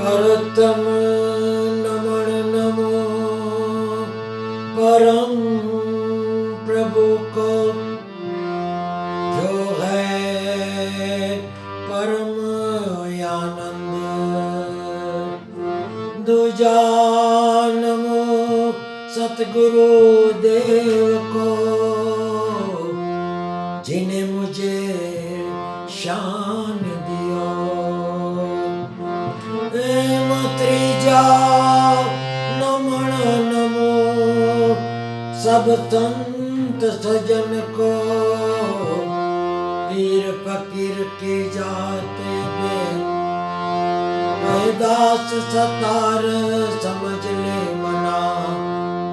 करतम नमन नमो परम प्रभु को, जो है परम आनंद। दूजा नमो सतगुरु देव को, जिन्हें मुझे शान दियो। त्रीजा नमन नमो सब संत सजन को, पीर फकीर की जाते दास सतार समझ ले मना,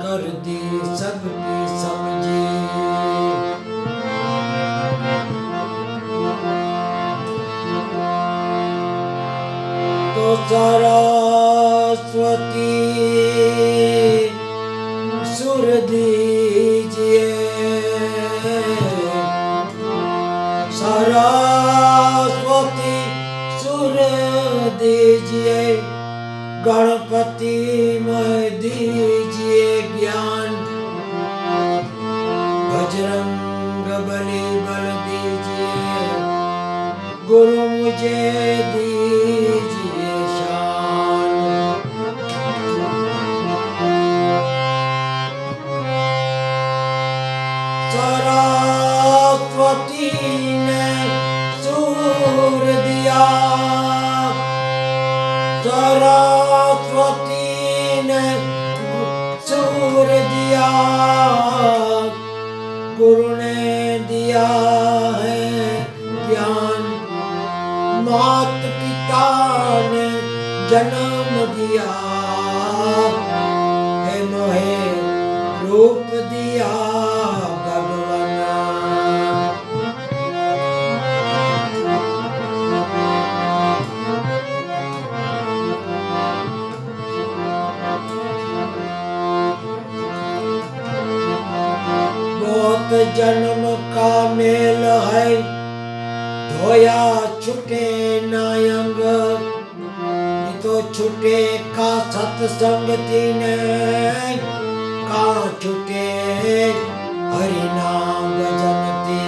कर दी सबकी समझी। तो सरस्वती सुर दीजिए, सरस्वती सुर दीजिए, गणपति में दीजिए ज्ञान, बजरंग बली बल दीजिए, गुरु मुझे दीजिए शान। सरस्वती ने सूर दिया, सरस्वती ने सूर दिया, गुरु ने दिया है ज्ञान, मात पिता ने जन्म दिया है, मोहे रूप दिया भगवान। बहुत जन्म का मेल है, धोया छुटे नायंग, तो छुटे का सत्संग तीने, का छुटे हरि नाम जनती।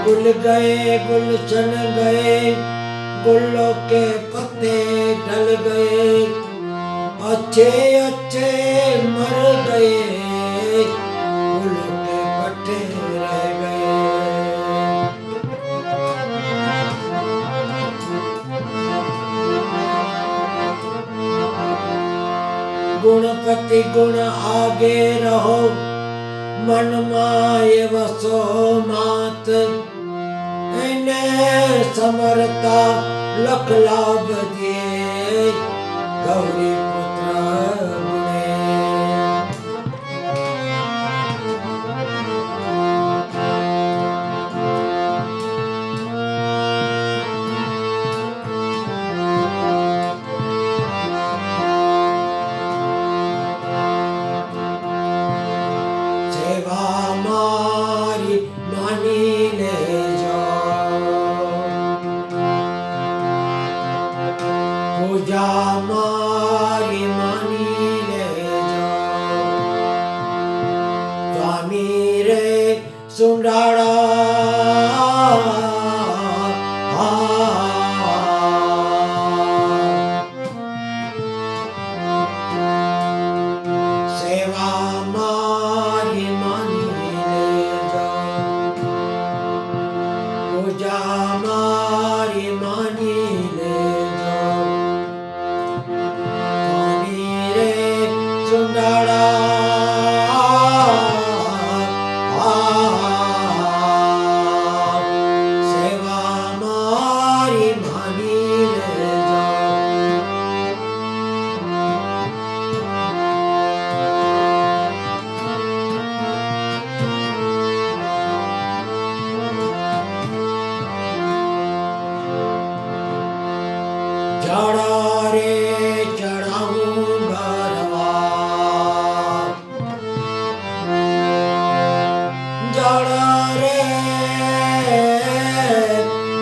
गुल गए गुलशन गए, गुलों के पत्ते ढल गए, अच्छे अच्छे मर गए, फूलों के पत्ते रह गए। गुणपति गुण आगे रहो, मन माय वसो मात, इन्हें समरता लख लाभ दिए, गौरी पुत्र गुणे। सेवा मारी मानी ले जाओ, पूजा मारी मानी ले जाओ, स्वामी रे सुंडाड़ा सेवा मारी मानी ले जाओ, पूजा मारी मानी ले जाओ, स्वामी रे सुंदरा सेवा मारी मानी ले जाओ। चढ़ा रे चढ़ाऊं भरवा, चढ़ा रे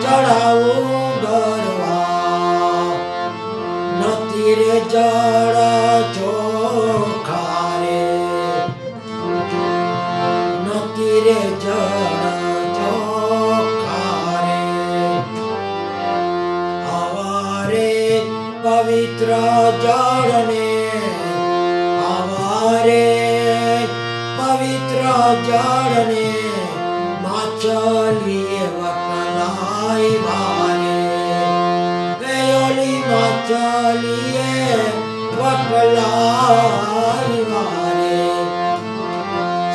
चढ़ाऊं જળ ચોખા રે નથી રે જળ ચોખા રે આવા રે પવિત્ર જળને આવા રે પવિત્ર જળને માછલીએ વટલાઈ વારે માછલીએ વટલાઈ વારે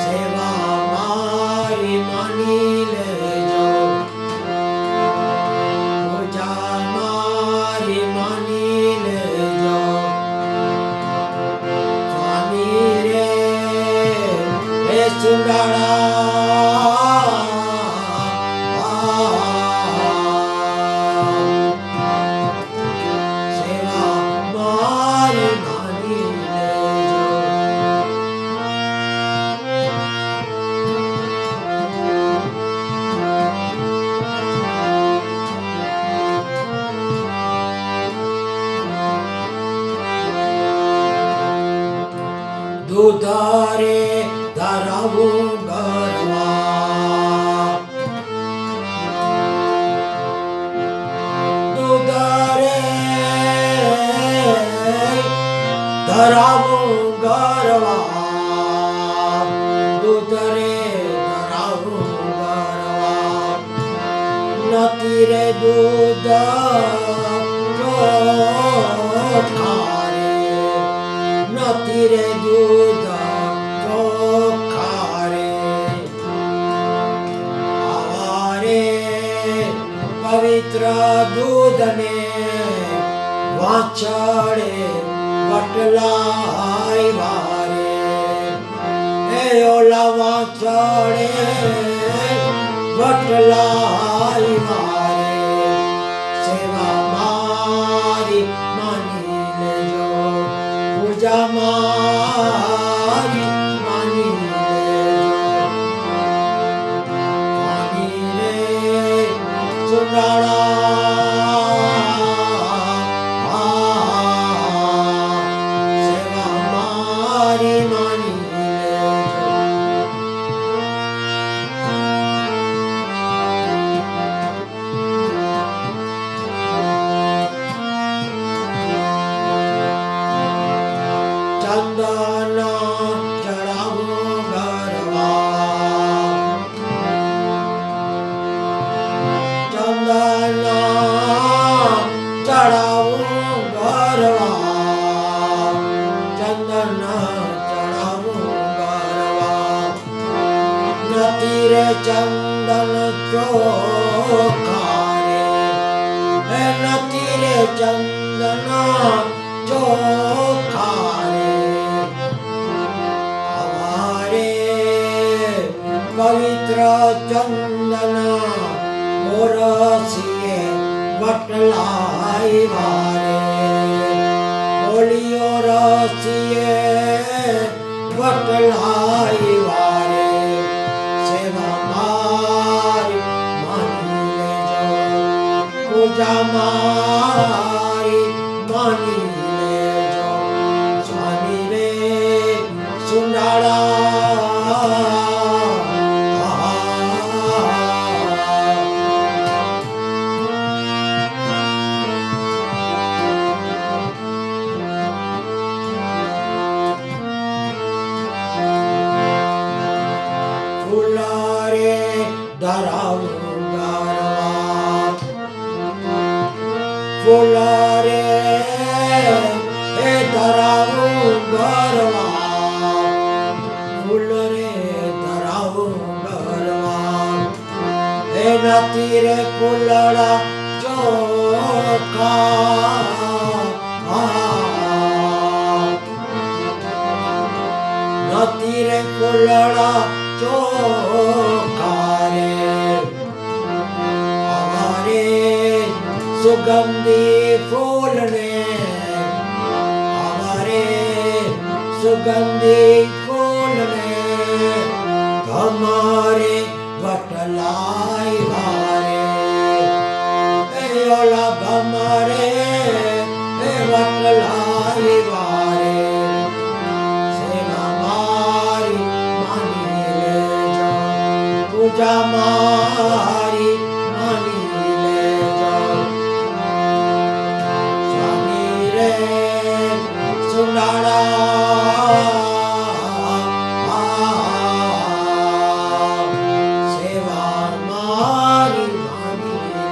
સેવા મારી માની લેજો પૂજા મારી માની લેજો સ્વામી રે હે સુંદરા દૂધારે ધરાવું ગરવા દૂધારે ધરાવું ગરવા દૂધરે ધરાવું ગરવા નથી રે દૂધ ચોખા રે નથી રે દૂધ ચોખા રે આવા રે પવિત્ર દૂધને વાછડે વટલાઈ વારે એ ઓલા વાછડે વટલાઈ વારે સેવા મારી માની લેજો પૂજા મારી માની લેજો માની રે સુંદરા સેવા મારી માની લેજો ચંદન ચડાવું ગરવા ચંદન ચડાવું ગરવા ચંદન ચડાવું ગરવા નથી રે ચંદન ચોખા રે નથી રે ચંદન ચોખા રે પવિત્ર ચંદન મોરસીએ વટલાઈ વારે ઓલિયો રસીએ વટલાઈ વારે સેવા મારી માની લેજો પૂજા મારી માની લેજો સ્વામી રે સુંદરા ફૂલારે ધરાવું ગરવા ફૂલારે એ ધરાવું ગરવા ફૂલરે ધરાવું ગરવા એ નથી રે ફૂલડા ચોખા નથી રે ફૂલડા ચોખા રે અમારે સુગંધી ફૂલને અમારે સુગંધી ફૂલને અમારે વટલાઈ વારે એ ઓલા ભમરે એ વટલાઈ પૂજા મારી માની લેજો સ્વામી રે સુનાળા સેવા મારી માની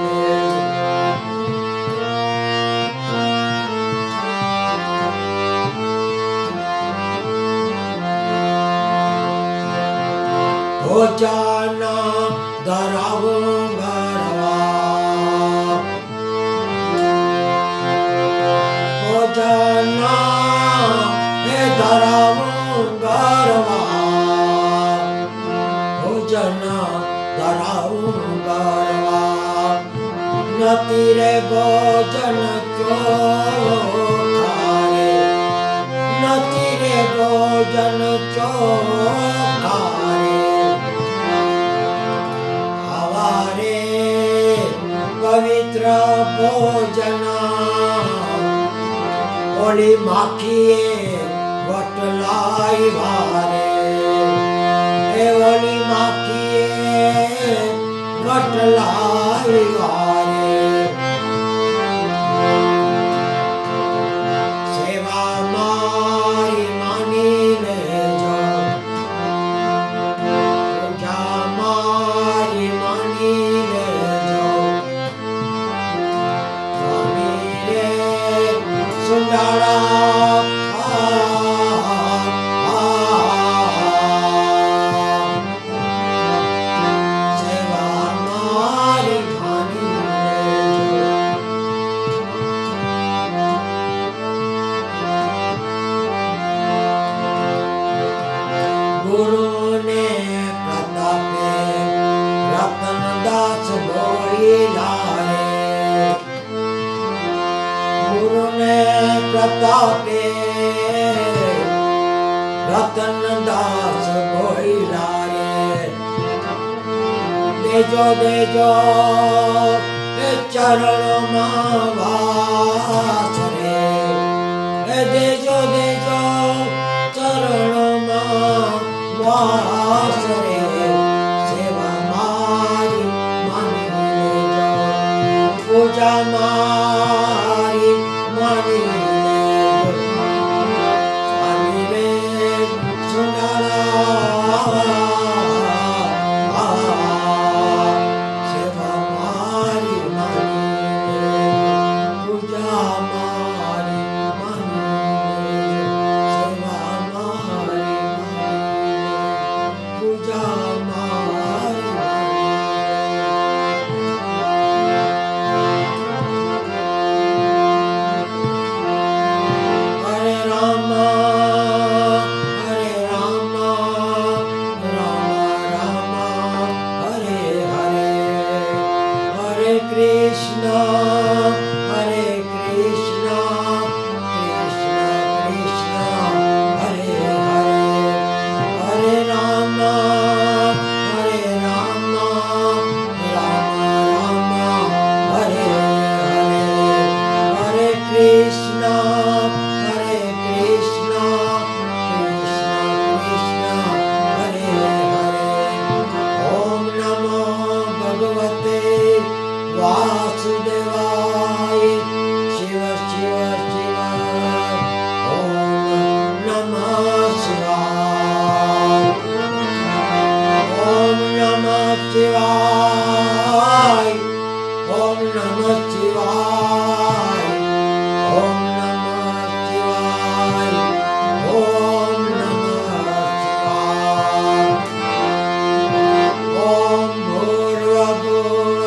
ભોજના ધરાવું ગરવા ભોજના એ ધરાવું ગરવા ભોજના ધરાવું ગરવા નથી રે ભોજન ચોખારે નથી રે ભોજન ચોખારે પવિત્ર ભોજના ઓલી માખીએ વટલાઈ વારે એ ઓલી માખીએ વટલાઈ વારે સેવા મારી માની લેજો પૂજા મારી માની લેજો સુંદરા સેવા મારી માની લેજો ગુરુને પ્રતાપે રતનદાસ બોલીલા રે ગુરુને પ્રતાપે રતનદાસ બોલીલા રે દેજો દેજો એ ચરણમાં વાસ રે એ દેજો દેજો ચરણમાં વાસ રે સેવા મારી માની લેજો પૂજા મારી માની લેજો સ્વામી રે સુંદરા સેવા મારી માની લેજો પૂજા મારી માની લેજો સેવા મારી માની પૂજા મારી હરે રામ રામ હરે હરે હરે કૃષ્ણ હરે કૃષ્ણ કૃષ્ણ કૃષ્ણ હરે હરે હરે રામ રામ રામ હરે હરે હરે કૃષ્ણ હરે કૃષ્ણ કૃષ્ણ કૃષ્ણ હરે હરે ઓમ નમો ભગવતે વાસુદેવાય શિવ શિવ શિવ ઓમ નમઃ શિવાય ઓમ નમઃ શિવાય ઓમ નમઃ શિવાય ઓમ નમઃ શિવાય ઓમ નમઃ શિવાય ઓમ ભૂર્ભુવઃ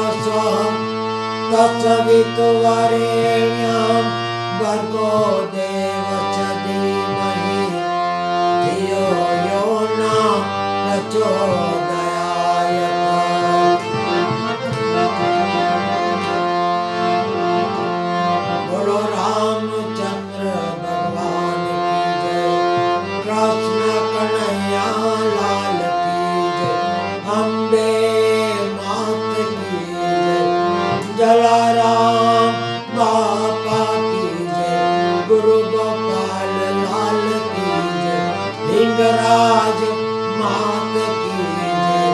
તત્સવિતુર્વરેણ્યં ભર્ગો દેવस्य ધીમહિ ધિયો યો ન પ્રચોદયાત બોલો રામચંદ્ર ભગવાન કી જય કૃષ્ણ કનૈયા લાલ કી જય અંબે માત કી જય જલારામ બાપા કી જય ગુરુ ગોપાલ લાલ કી જય લિંગરાજ માત કી જય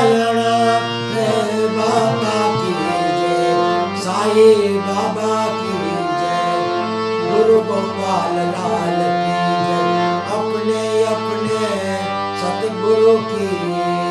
नारायण है बाबा की जय, साईं बाबा की जय, गुरु गोपाल लाल की जय, अपने अपने सतगुरु की